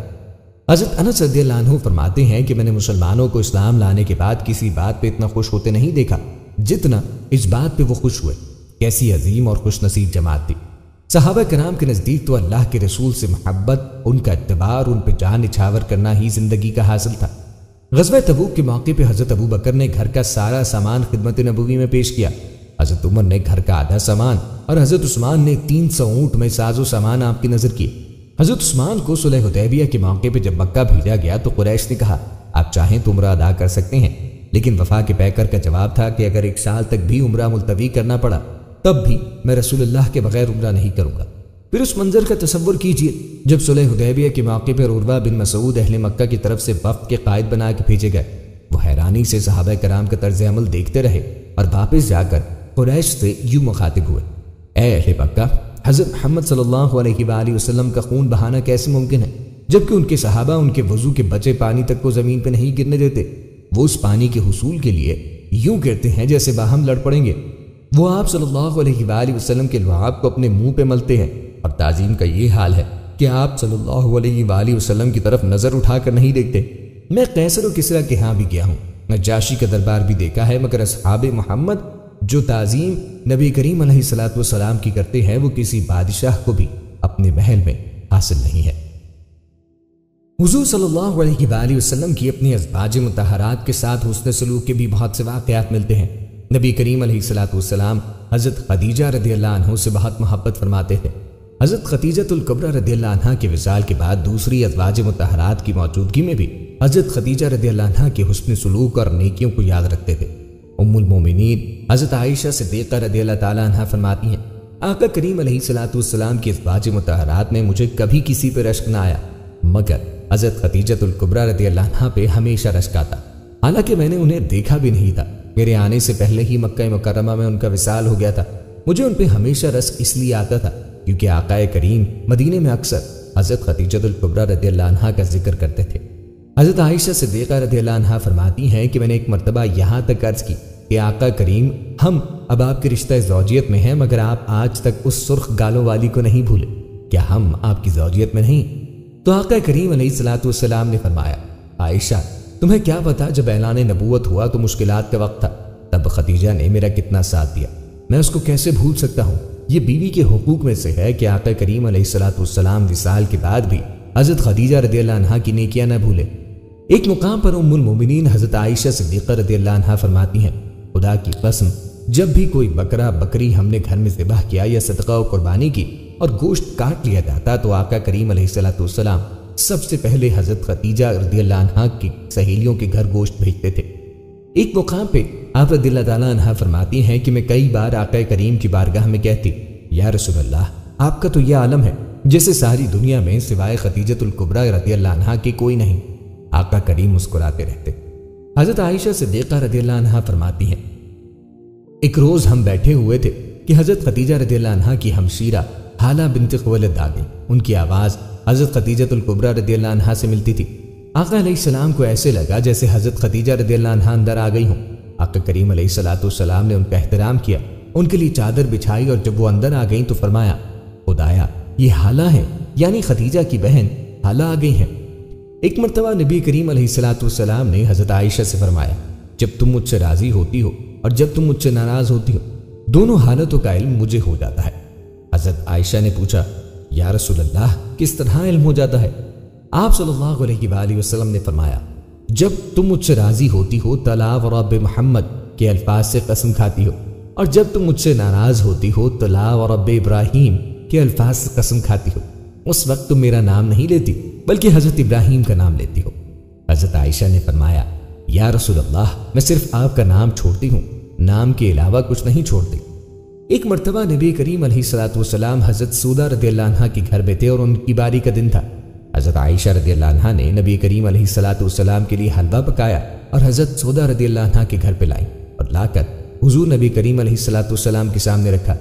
حضرت انس رضی اللہ عنہ فرماتے ہیں کہ میں نے مسلمانوں کو اسلام لانے کے بعد کسی بات پہ اتنا خوش ہوتے نہیں دیکھا جتنا اس بات پہ وہ خوش ہوئے۔ کیسی عظیم اور خوش نصیب جماعت تھی۔ صحابہ کرام کے نزدیک تو اللہ کے رسول سے محبت، ان کا اتباع اور ان پہ جان نچھاور کرنا ہی زندگی کا حاصل تھا۔ غزوہ تبوک کے موقع پہ حضرت ابو بکر نے گھر کا سارا سامان خدمت نبوی میں پیش کیا، حضرت عمر نے گھر کا آدھا سامان، اور حضرت عثمان نے 300 اونٹ میں ساز و سامان آپ کی نظر کیے۔ حضرت عثمان کو صلح حدیبیہ کے موقع پہ جب مکہ بھیجا گیا تو قریش نے کہا، آپ چاہیں تو عمرہ ادا کر سکتے ہیں، لیکن وفا کے پیکر کا جواب تھا کہ اگر 1 سال تک بھی عمرہ ملتوی کرنا پڑا تب بھی میں رسول اللہ کے بغیر عمرہ نہیں کروں گا۔ پھر اس منظر کا تصور کیجئے جب صلح حدیبیہ کے موقع پر عروہ بن مسعود اہل مکہ کی طرف سے وفد کے قائد بنا کے بھیجے گئے۔ وہ حیرانی سے صحابہ کرام کا طرز عمل دیکھتے رہے اور واپس جا کر قریش سے یوں مخاطب ہوئے، اے اہل مکہ، حضرت محمد صلی اللہ علیہ وآلہ وسلم کا خون بہانا کیسے ممکن ہے جبکہ ان کے صحابہ ان کے وضو کے بچے پانی تک کو زمین پہ نہیں گرنے دیتے؟ وہ اس پانی کے حصول کے لیے یوں کرتے ہیں جیسے باہم لڑ پڑیں گے۔ وہ آپ صلی اللہ علیہ وآلہ وسلم کے لعاب کو اپنے منہ پہ ملتے ہیں، اور تعظیم کا یہ حال ہے کہ آپ صلی اللہ علیہ وآلہ وسلم کی طرف نظر اٹھا کر نہیں دیکھتے۔ میں قیصر و کسریٰ کے ہاں بھی گیا ہوں، نجاشی کا دربار بھی دیکھا ہے، مگر اصحاب محمد جو تعظیم نبی کریم علیہ الصلوۃ والسلام کی کرتے ہیں وہ کسی بادشاہ کو بھی اپنے محل میں حاصل نہیں ہے۔ حضور صلی اللہ علیہ وآلہ وسلم کی اپنی ازواج مطہرات کے ساتھ حسن سلوک کے بھی بہت سے واقعات ملتے ہیں۔ نبی کریم علیہ الصلوۃ والسلام حضرت خدیجہ رضی اللہ عنہ سے بہت محبت فرماتے تھے۔ حضرت خدیجہ الکبریٰ رضی اللہ عنہ کے وصال کے بعد دوسری ازواج مطہرات کی موجودگی میں بھی حضرت خدیجہ رضی اللہ عنہ کے حسن سلوک اور نیکیوں کو یاد رکھتے تھے۔ ام المومنین حضرت عائشہ صدیقہ رضی اللہ تعالی عنہ فرماتی ہیں، آقا کریم علیہ الصلوۃ والسلام کی ازواج مطہرات میں مجھے کبھی کسی پہ رشک نہ آیا، مگر حضرت خدیجہ الکبریٰ رضی اللہ عنہ پہ ہمیشہ رشک آتا، حالانکہ میں نے انہیں دیکھا بھی نہیں تھا۔ میرے آنے سے پہلے ہی مکہ مکرمہ میں ان کا وصال ہو گیا تھا۔ مجھے ان پہ ہمیشہ رشک اس لیے آتا تھا کیونکہ آقا کریم مدینے میں اکثر حضرت خدیجہ الکبریٰ رضی اللہ عنہا کا ذکر کرتے تھے۔ حضرت عائشہ صدیقہ رضی اللہ عنہا فرماتی ہیں کہ میں نے ایک مرتبہ یہاں تک عرض کی کہ آقا کریم ہم اب آپ کے رشتہ زوجیت میں ہیں، مگر آپ آج تک اس سرخ گالوں والی کو نہیں بھولے، کیا ہم آپ کی زوجیت میں نہیں؟ تو آقا کریم علیہ الصلوۃ والسلام نے فرمایا، عائشہ تمہیں کیا پتا، جب اعلان نبوت ہوا تو مشکلات کا وقت تھا، تب خدیجہ نے میرا کتنا ساتھ دیا، میں اس کو کیسے بھول سکتا ہوں؟ یہ بیوی کے حقوق میں سے ہے کہ آقا کریم علیہ الصلوۃ والسلام وصال کے بعد بھی حضرت خدیجہ رضی اللہ عنہا کی نیکیاں نہ بھولے۔ ایک مقام پر ام المومنین حضرت عائشہ صدیقہ رضی اللہ عنہا فرماتی ہیں، خدا کی قسم جب بھی کوئی بکرا بکری ہم نے گھر میں ذبح کیا یا صدقہ و قربانی کی اور گوشت کاٹ لیا جاتا تو آقا کریم علیہ الصلوۃ والسلام سب سے پہلے حضرت خدیجہ رضی اللہ عنہا کی سہیلیوں کے گھر گوشت بھیجتے تھے۔ ایک مقام پہ آپ رضی اللہ تعالیٰ عنہ فرماتی ہیں کہ میں کئی بار آقا کریم کی بارگاہ میں کہتی، یا رسول اللہ آپ کا تو یہ عالم ہے جیسے ساری دنیا میں سوائے خدیجہ الکبریٰ رضی اللہ عنہا کے کوئی نہیں۔ آقا کریم مسکراتے رہتے۔ حضرت عائشہ صدیقہ رضی اللہ عنہا فرماتی ہیں، ایک روز ہم بیٹھے ہوئے تھے کہ حضرت خدیجہ رضی اللہ عنہا کی ہمشیرہ حالہ بنت خویلد آ گئی۔ ان کی آواز حضرت خدیجہ الکبریٰ رضی اللہ عنہا سے ملتی تھی۔ آقا علیہ السلام کو ایسے لگا جیسے حضرت خدیجہ رضی اللہ عنہا اندر آ گئی ہوں۔ آقا کریم علیہ الصلوۃ والسلام نے ان کا احترام کیا، ان کے لیے چادر بچھائی، اور جب وہ اندر آ گئیں تو فرمایا، خدایا یہ حالہ ہے، یعنی خدیجہ کی بہن حالہ آ گئی ہیں۔ ایک مرتبہ نبی کریم علیہ الصلوۃ والسلام نے حضرت عائشہ سے فرمایا، جب تم مجھ سے راضی ہوتی ہو اور جب تم مجھ سے ناراض ہوتی ہو، دونوں حالتوں کا علم مجھے ہو جاتا ہے۔ حضرت عائشہ نے پوچھا، یا رسول اللہ کس طرح علم ہو جاتا ہے؟ آپ صلی اللہ علیہ وآلہ وسلم نے فرمایا، جب تم مجھ سے راضی ہوتی ہو تلا و رب محمد کے الفاظ سے قسم کھاتی ہو، اور جب تم مجھ سے ناراض ہوتی ہو تلا و رب ابراہیم کے الفاظ سے قسم کھاتی ہو۔ اس وقت تم میرا نام نہیں لیتی بلکہ حضرت ابراہیم کا نام لیتی ہو۔ حضرت عائشہ نے فرمایا، یا رسول اللہ میں صرف آپ کا نام چھوڑتی ہوں، نام کے علاوہ کچھ نہیں چھوڑتی۔ ایک مرتبہ نبی کریم علیہ الصلوۃ والسلام حضرت سودہ رضی اللہ عنہا کے گھر میں تھے اور ان کی باری کا دن تھا۔ حضرت عائشہ رضی اللہ عنہا نے نبی کریم علیہ الصلوۃ والسلام کے لیے حلوہ پکایا اور حضرت سودہ رضی اللہ عنہا کے گھر پہ لائیں اور لا کر حضور نبی کریم علیہ الصلوۃ والسلام کے سامنے رکھا۔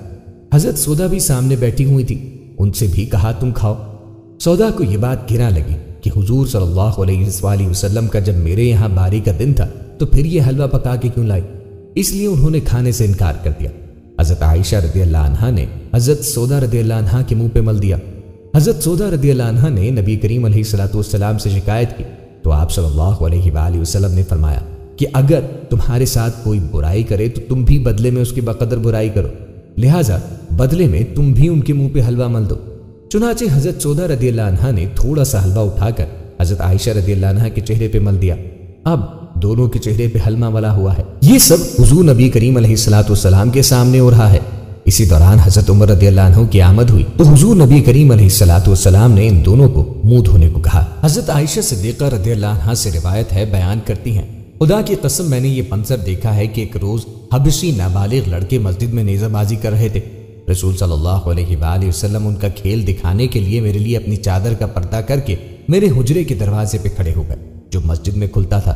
حضرت سودہ بھی سامنے بیٹھی ہوئی تھی، ان سے بھی کہا تم کھاؤ۔ سودہ کو یہ بات گھنا لگی کہ حضور صلی اللہ علیہ وآلہ وسلم کا جب میرے یہاں باری کا دن تھا تو پھر یہ حلوہ پکا کے کیوں لائی؟ اس لیے انہوں نے کھانے سے انکار کر دیا۔ حضرت عائشہ رضی اللہ عنہا نے حضرت سودہ رضی اللہ عنہا کے منہ پہ مل دیا۔ حضرت سودہ رضی اللہ عنہا نے نبی کریم علیہ الصلوۃ والسلام سے شکایت کی تو آپ صلی اللہ علیہ وآلہ وسلم نے فرمایا کہ اگر تمہارے ساتھ کوئی برائی کرے تو تم بھی بدلے میں اس کی بقدر برائی کرو، لہٰذا بدلے میں تم بھی ان کے منہ پہ حلوہ مل دو۔ چنانچہ حضرت سودہ رضی اللہ عنہا نے تھوڑا سا حلوہ اٹھا کر حضرت عائشہ رضی اللہ عنہا کے چہرے پہ مل دیا۔ اب دونوں کے چہرے پہ حلوہ ملا ہوا ہے۔ یہ سب حضور نبی کریم علیہ الصلوۃ والسلام کے سامنے ہو رہا ہے۔ اسی دوران حضرت عمر رضی اللہ عنہ کی آمد ہوئی تو حضور نبی کریم علیہ الصلوۃ والسلام نے ان دونوں کو منہ دھونے کو کہا۔ حضرت عائشہ صدیقہ رضی اللہ عنہا سے روایت ہے، بیان کرتی ہیں، خدا کی قسم میں نے یہ منظر دیکھا ہے کہ ایک روز حبشی نابالغ لڑکے مسجد میں نیزہ بازی کر رہے تھے۔ رسول صلی اللہ علیہ وآلہ وسلم ان کا کھیل دکھانے کے لیے میرے لیے اپنی چادر کا پردہ کر کے میرے حجرے کے دروازے پہ کھڑے ہو گئے جو مسجد میں کھلتا تھا۔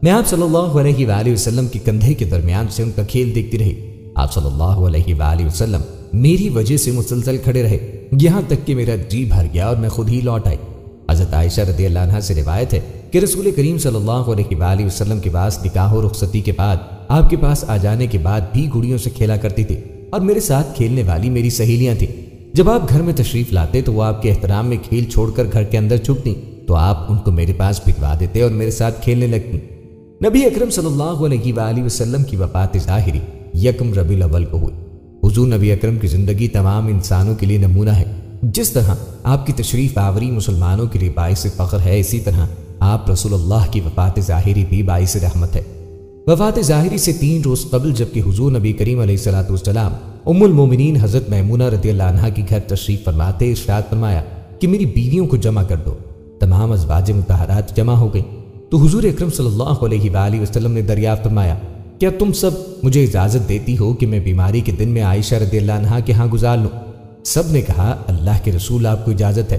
میں آپ صلی اللہ علیہ وآلہ وسلم کے کندھے کے درمیان سے ان کا کھیل دیکھتی رہی۔ آپ صلی اللہ علیہ وآلہ وسلم میری وجہ سے مسلسل کھڑے رہے یہاں تک کہ میرا جی بھر گیا اور میں خود ہی لوٹ آئی۔ حضرت عائشہ رضی اللہ عنہا سے روایت ہے کہ رسول کریم صلی اللہ علیہ وآلہ وسلم کے پاس نکاح و رخصتی کے بعد آپ کے پاس آ جانے کے بعد بھی گڑیوں سے کھیلا کرتی تھی اور میرے ساتھ کھیلنے والی میری سہیلیاں تھیں۔ جب آپ گھر میں تشریف لاتے تو وہ آپ کے احترام میں کھیل چھوڑ کر گھر کے اندر چھپتی تو آپ ان کو میرے پاس بھجوا دیتے اور میرے ساتھ کھیلنے لگتی۔ نبی اکرم صلی اللہ علیہ وآلہ وسلم کی وفات ظاہری یکم ربیع الاول کو ہوئی۔ حضور نبی اکرم کی زندگی تمام انسانوں کے لیے نمونہ ہے۔ جس طرح آپ کی تشریف آوری مسلمانوں کے لیے باعث فخر ہے، اسی طرح آپ رسول اللہ کی وفات ظاہری بھی باعث رحمت ہے۔ وفات ظاہری سے 3 روز قبل جبکہ حضور نبی کریم علیہ الصلوۃ والسلام ام المومنین حضرت میمونہ رضی اللہ عنہا کے گھر تشریف فرماتے ارشاد فرمایا کہ میری بیویوں کو جمع کر دو۔ تمام ازواج مطہرات جمع ہو گئیں تو حضور اکرم صلی اللہ علیہ وآلہ وسلم نے دریافت فرمایا، کیا تم سب مجھے اجازت دیتی ہو کہ میں بیماری کے دن میں عائشہ رضی اللہ عنہا کے ہاں گزار لوں؟ سب نے کہا، اللہ کے رسول آپ کو اجازت ہے۔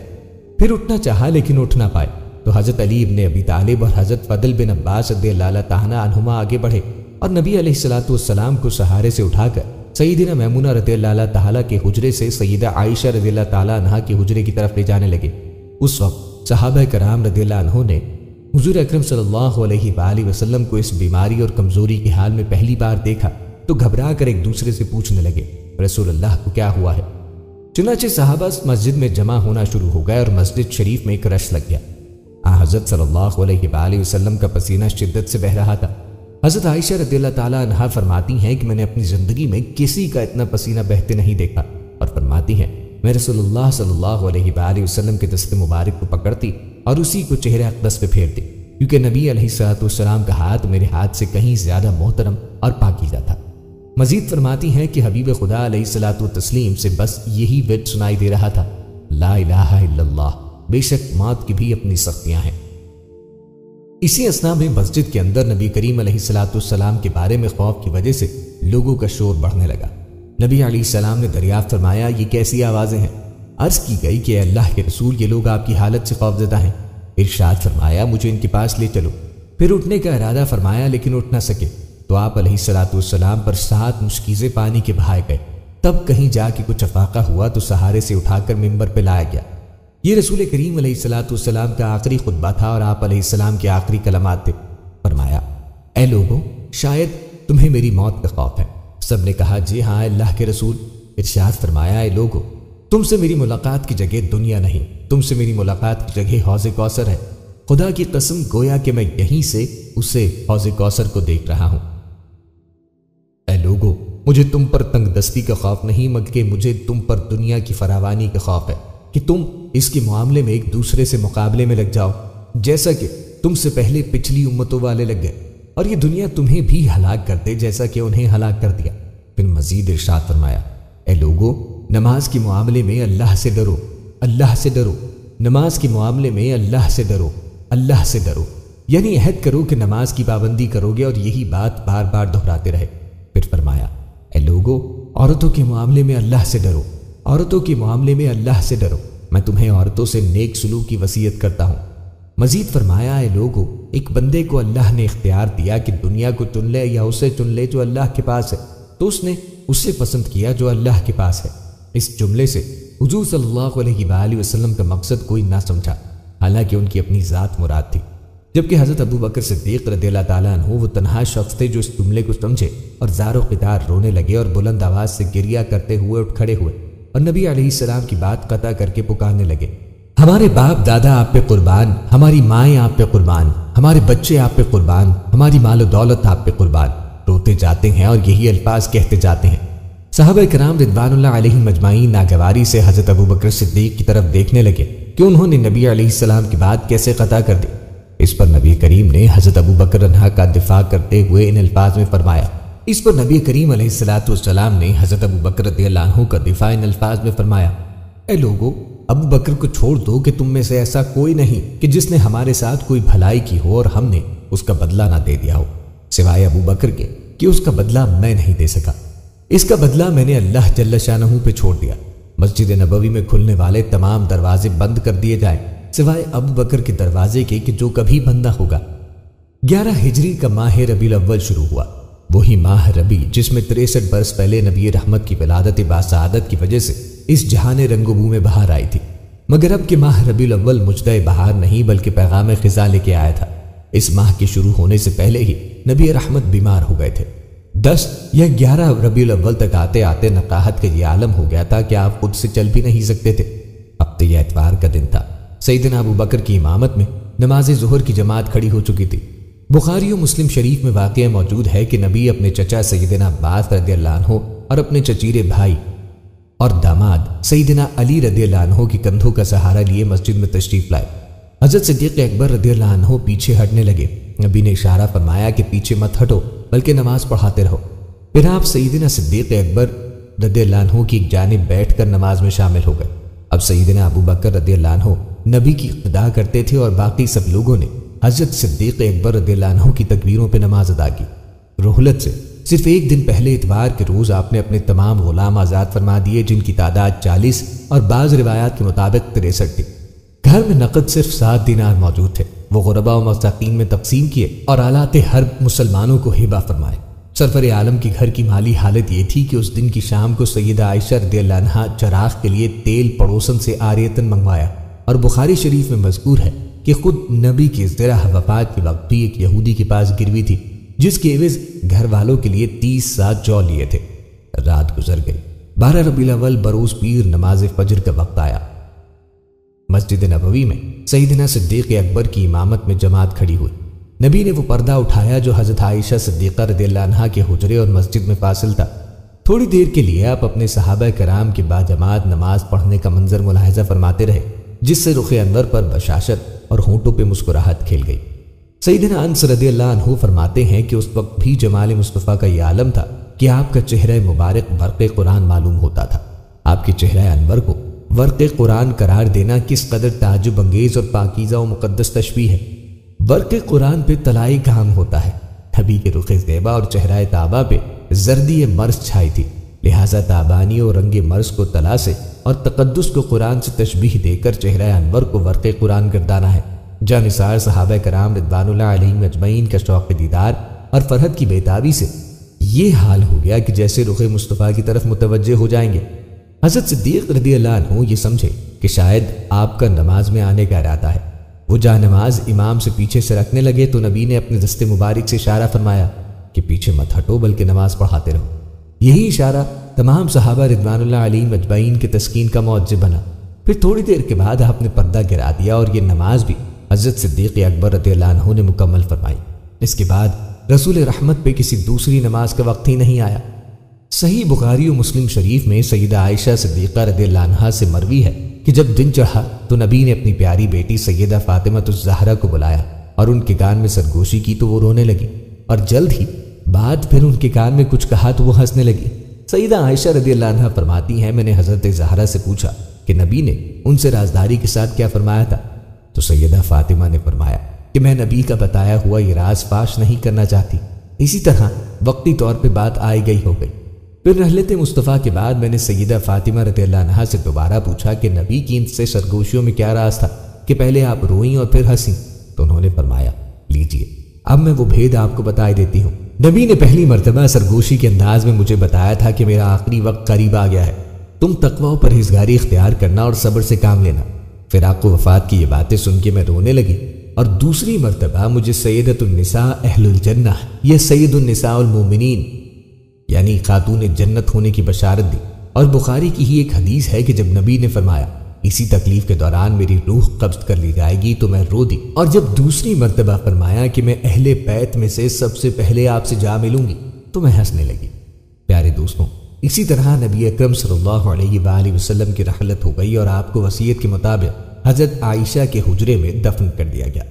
پھر اٹھنا چاہا لیکن اٹھ نہ پائے تو حضرت علی ابن ابی طالب اور حضرت فضل بن عباس رضی اللہ تعالیٰ عنہما آگے بڑھے اور نبی علیہ الصلوۃ والسلام کو سہارے سے اٹھا کر سیدنا میمونہ رضی اللہ تعالیٰ کے حجرے سے سیدہ عائشہ رضی اللہ تعالیٰ عنہا کے حجرے کی طرف لے جانے لگے۔ اس وقت صحابہ کرام رضی اللہ عنہ نے حضور اکرم صلی اللہ علیہ وآلہ وسلم کو اس بیماری اور کمزوری کے حال میں پہلی بار دیکھا تو گھبرا کر ایک دوسرے سے پوچھنے لگے، رسول اللہ کو کیا ہوا ہے؟ چنانچہ صحابہ مسجد میں جمع ہونا شروع ہو گئے اور مسجد شریف میں ایک رش لگ گیا۔ حضرت صلی اللہ علیہ وآلہ وسلم کا پسینہ شدت سے بہہ رہا تھا۔ حضرت عائشہ رضی اللہ تعالیٰ عنہا فرماتی ہیں کہ میں نے اپنی زندگی میں کسی کا اتنا پسینہ بہتے نہیں دیکھا، اور فرماتی ہیں میں رسول اللہ صلی اللہ علیہ وآلہ وسلم کے دست مبارک کو پکڑتی اور اسی کو چہرہ اقدس پہ پھیرتی، کیونکہ نبی علیہ السلام کا ہاتھ میرے ہاتھ سے کہیں زیادہ محترم اور پاکیزہ تھا۔ مزید فرماتی ہیں کہ حبیب خدا علیہ الصلوۃ والتسلیم سے بس یہی ورد سنائی دے رہا تھا، لا الہ الا اللہ، بے شک موت کی بھی اپنی سختیاں ہیں۔ اسی اثنا میں مسجد کے اندر نبی کریم علیہ السلام کے بارے میں خوف کی وجہ سے لوگوں کا شور بڑھنے لگا۔ نبی علیہ السلام نے دریافت فرمایا، یہ کیسی آوازیں ہیں؟ عرض کی گئی کہ اے اللہ کے رسول، یہ لوگ آپ کی حالت سے خوفزدہ ہیں۔ ارشاد فرمایا، مجھے ان کے پاس لے چلو۔ پھر اٹھنے کا ارادہ فرمایا لیکن اٹھ نہ سکے تو آپ علیہ السلام پر 7 مشکیزیں پانی کے بہائے گئے۔ تب کہیں جا کے کچھ افاقہ ہوا تو سہارے سے اٹھا کر ممبر پہ لایا گیا۔ یہ رسول کریم علیہ السلام کا آخری خطبہ تھا اور آپ علیہ السلام کے آخری کلمات تھے۔ فرمایا، اے لوگوں، شاید تمہیں میری موت کا خوف ہے۔ سب نے کہا، جی ہاں اللہ کے رسول۔ ارشاد فرمایا، اے لوگوں، تم سے میری ملاقات کی جگہ دنیا نہیں، تم سے میری ملاقات کی جگہ حوض کوثر ہے۔ خدا کی قسم، گویا کہ میں یہیں سے اسے حوض کوثر کو دیکھ رہا ہوں۔ اے لوگوں، مجھے تم پر تنگ دستی کا خوف نہیں، بلکہ مجھے تم پر دنیا کی فراوانی کا خوف ہے کہ تم اس کے معاملے میں ایک دوسرے سے مقابلے میں لگ جاؤ، جیسا کہ تم سے پہلے پچھلی امتوں والے لگ گئے، اور یہ دنیا تمہیں بھی ہلاک کر دے جیسا کہ انہیں ہلاک کر دیا۔ پھر مزید ارشاد فرمایا، اے لوگوں، نماز کے معاملے میں اللہ سے ڈرو، اللہ سے ڈرو، نماز کے معاملے میں اللہ سے ڈرو، اللہ سے ڈرو، یعنی عہد کرو کہ نماز کی پابندی کرو گے اور یہی بات بار بار دہراتے رہے۔ پھر فرمایا، اے لوگوں، عورتوں کے معاملے میں اللہ سے ڈرو، عورتوں کے معاملے میں اللہ سے ڈرو، میں تمہیں عورتوں سے نیک سلوک کی وصیت کرتا ہوں۔ مزید فرمایا، اے لوگوں، ایک بندے کو اللہ نے اختیار دیا کہ دنیا کو چن لے یا اسے چن لے جو اللہ کے پاس ہے، تو اس نے اسے پسند کیا جو اللہ کے پاس ہے۔ اس جملے سے حضور صلی اللہ علیہ وآلہ وسلم کا مقصد کوئی نہ سمجھا، حالانکہ ان کی اپنی ذات مراد تھی، جبکہ حضرت ابو بکر صدیق رضی اللہ تعالیٰ عنہ وہ تنہا شخص تھے جو اس جملے کو سمجھے اور زار و قطار رونے لگے اور بلند آواز سے گریہ کرتے ہوئے اٹھ کھڑے ہوئے اور نبی علیہ السلام کی بات قطع کر کے پکارنے لگے، ہمارے باپ دادا آپ پہ قربان، ہماری مائیں آپ پہ قربان، ہمارے بچے آپ پہ قربان، ہماری مال و دولت آپ پہ قربان۔ روتے جاتے ہیں اور یہی الفاظ کہتے جاتے ہیں۔ صحابہ کرام رضوان اللہ علیہم اجمعین ناگواری سے حضرت ابو بکر صدیق کی طرف دیکھنے لگے کہ انہوں نے نبی علیہ السلام کی بات کیسے قطع کر دی۔ اس پر نبی کریم نے حضرت ابو بکر عنہ کا دفاع کرتے ہوئے ان الفاظ میں فرمایا۔ اس پر نبی کریم علیہ السلام نے حضرت ابو بکر رضی اللہ عنہ کا دفاع ان الفاظ میں فرمایا، اے لوگو، ابو بکر کو چھوڑ دو کہ تم میں سے ایسا کوئی نہیں کہ جس نے ہمارے ساتھ کوئی بھلائی کی ہو اور ہم نے اس کا بدلہ نہ دے دیا ہو، سوائے ابو بکر کے کہ اس کا بدلہ میں نہیں دے سکا۔ اس کا بدلہ میں نے اللہ جل شانہ پہ چھوڑ دیا۔ مسجد نبوی میں کھلنے والے تمام دروازے بند کر دیے جائیں سوائے ابو بکر کے دروازے کے کہ جو کبھی بند نہ ہوگا۔ 11 ہجری کا ماہ ربیع الاول شروع ہوا، وہی ماہ ربیع جس میں 63 برس پہلے نبی رحمت کی ولادت باسعادت کی وجہ سے اس جہان رنگ و بو میں بہار آئی تھی، مگر اب کے ماہ ربیع الاول مجدہ بہار نہیں بلکہ پیغام خزاں لے کے آیا تھا۔ اس ماہ کے شروع ہونے سے پہلے ہی نبی رحمت بیمار ہو گئے تھے۔ 10 یا 11 ربیع الاول تک آتے آتے نقاہت کا یہ عالم ہو گیا تھا کہ آپ خود سے چل بھی نہیں سکتے تھے۔ ہفتے یا اتوار کا دن تھا۔ سیدنا ابو بکر کی امامت میں نماز ظہر کی جماعت کھڑی ہو چکی تھی۔ بخاری و مسلم شریف میں واقعہ موجود ہے کہ نبی اپنے چچا سیدنا عباس رضی اللہ عنہ اور اپنے چچیرے بھائی اور داماد سیدنا علی رضی اللہ عنہ کے کندھوں کا سہارا لیے مسجد میں تشریف لائے۔ حضرت صدیق اکبر رضی اللہ عنہ پیچھے ہٹنے لگے۔ نبی نے اشارہ فرمایا کہ پیچھے مت ہٹو بلکہ نماز پڑھاتے رہو۔ پھر آپ سیدنا صدیق اکبر رضی اللہ عنہ کی ایک جانب بیٹھ کر نماز میں شامل ہو گئے۔ اب سیدنا ابو بکر رضی اللہ عنہ نبی کی اقتداء کرتے تھے اور باقی سب لوگوں نے حضرت صدیق اکبر رضی اللہ عنہ کی تکبیروں پہ نماز ادا کی۔ رحلت سے صرف ایک دن پہلے اتوار کے روز آپ نے اپنے تمام غلام آزاد فرما دیے، جن کی تعداد 40 اور بعض روایات کے مطابق 63 تھی۔ گھر میں نقد صرف 7 دینار موجود تھے، وہ غرباء و مساکین میں تقسیم کیے اور آلات حرب مسلمانوں کو ہبہ فرمائے۔ سرور عالم کے گھر کی مالی حالت یہ تھی کہ اس دن کی شام کو سیدہ عائشہ رضی اللہ عنہا چراغ کے لیے تیل پڑوسن سے آریتن منگوایا، اور بخاری شریف میں مذکور ہے کہ خود نبی کی زرہ وفات کے وقت بھی ایک یہودی کے پاس گروی تھی جس کے عوض گھر والوں کے لیے 30 ساعت جو لیے تھے۔ رات گزر گئی۔ 12 ربیع الاول بروز پیر نماز فجر کا وقت آیا۔ مسجد نبوی میں سیدنا صدیق اکبر کی امامت میں جماعت کھڑی ہوئی۔ نبی نے وہ پردہ اٹھایا جو حضرت عائشہ صدیقہ رضی اللہ عنہا کے حجرے اور مسجد میں فاصل تھا۔ تھوڑی دیر کے لیے آپ اپنے صحابہ کرام کے باجماعت نماز پڑھنے کا منظر ملاحظہ فرماتے رہے، جس سے رخ انور پر بشاشت اور ہونٹوں پہ مسکراہٹ کھیل گئی۔ سیدنا انس رضی اللہ عنہ فرماتے ہیں کہ اس وقت بھی جمال مصطفیٰ کا یہ عالم تھا کہ آپ کا چہرہ مبارک برق قرآن معلوم ہوتا تھا۔ آپ کے چہرہ انور کو برق قرآن قرار دینا کس قدر تعجب انگیز اور پاکیزہ و مقدس تشبیہ ہے۔ برق قرآن پہ طلائی کام ہوتا ہے۔ نبی کے رخ زیبا اور چہرہ تابہ پہ زردی مرس چھائی تھی، لہٰذا تابانی اور رنگ مرس کو طلا سے اور تقدس کو قرآن سے تشبیہ دے کر چہرہ انور کو برق قرآن گردانا ہے۔ جانثار صحابہ کرام رضوان اللہ علیہم اجمعین کا شوق دیدار اور فرحت کی بیتابی سے یہ حال ہو گیا کہ جیسے رخ مصطفیٰ کی طرف متوجہ ہو جائیں گے۔ حضرت صدیق رضی اللہ عنہ یہ سمجھے کہ شاید آپ کا نماز میں آنے کا ارادہ ہے۔ وہ جہاں نماز امام سے پیچھے سے رکھنے لگے تو نبی نے اپنے دست مبارک سے اشارہ فرمایا کہ پیچھے مت ہٹو بلکہ نماز پڑھاتے رہو۔ یہی اشارہ تمام صحابہ رضوان اللہ علیہم اجمعین کے تسکین کا موجب بنا۔ پھر تھوڑی دیر کے بعد آپ نے پردہ گرا دیا اور یہ نماز بھی حضرت صدیق اکبر رضی اللہ عنہ نے مکمل فرمائی۔ اس کے بعد رسول رحمت پہ کسی دوسری نماز کا وقت ہی نہیں آیا۔ صحیح بخاری و مسلم شریف میں سیدہ عائشہ صدیقہ رضی اللہ عنہا سے مروی ہے کہ جب دن چڑھا تو نبی نے اپنی پیاری بیٹی سیدہ فاطمہ الزہرا کو بلایا اور ان کے کان میں سرگوشی کی تو وہ رونے لگی، اور جلد ہی بعد پھر ان کے کان میں کچھ کہا تو وہ ہنسنے لگی۔ سیدہ عائشہ رضی اللہ عنہا فرماتی ہیں میں نے حضرت زہرا سے پوچھا کہ نبی نے ان سے رازداری کے ساتھ کیا فرمایا تھا، تو سیدہ فاطمہ نے فرمایا کہ میں نبی کا بتایا ہوا یہ راز فاش نہیں کرنا چاہتی۔ اسی طرح وقتی طور پہ بات آئی گئی ہو گئی۔ پھر رحلت مصطفیٰ کے بعد میں نے سیدہ فاطمہ رضی اللہ عنہا سے دوبارہ پوچھا کہ نبی کی ان سے سرگوشیوں میں کیا راز تھا کہ پہلے آپ روئیں اور پھر ہنسیں، تو انہوں نے فرمایا لیجئے اب میں وہ بھید آپ کو بتائے دیتی ہوں۔ نبی نے پہلی مرتبہ سرگوشی کے انداز میں مجھے بتایا تھا کہ میرا آخری وقت قریب آ گیا ہے، تم تقوی و پرہیزگاری اختیار کرنا اور صبر سے کام لینا۔ پھر آپ کو وفات کی یہ باتیں سن کے میں رونے لگی، اور دوسری مرتبہ مجھے سیدۃ النساء اہل الجنہ یا سید النساء المومنین یعنی خاتون جنت ہونے کی بشارت دی۔ اور بخاری کی ہی ایک حدیث ہے کہ جب نبی نے فرمایا اسی تکلیف کے دوران میری روح قبض کر لی جائے گی تو میں رو دی، اور جب دوسری مرتبہ فرمایا کہ میں اہل بیت میں سے سب سے پہلے آپ سے جا ملوں گی تو میں ہنسنے لگی۔ پیارے دوستوں، اسی طرح نبی اکرم صلی اللہ علیہ وآلہ وسلم کی رحلت ہو گئی اور آپ کو وصیت کے مطابق حضرت عائشہ کے حجرے میں دفن کر دیا گیا۔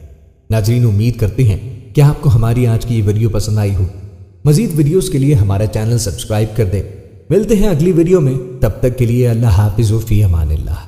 ناظرین، امید کرتے ہیں کہ آپ کو ہماری آج کی یہ ویڈیو پسند آئی ہو۔ مزید ویڈیوز کے لیے ہمارا چینل سبسکرائب کر دیں۔ ملتے ہیں اگلی ویڈیو میں، تب تک کے لیے اللہ حافظ و فی امان اللہ۔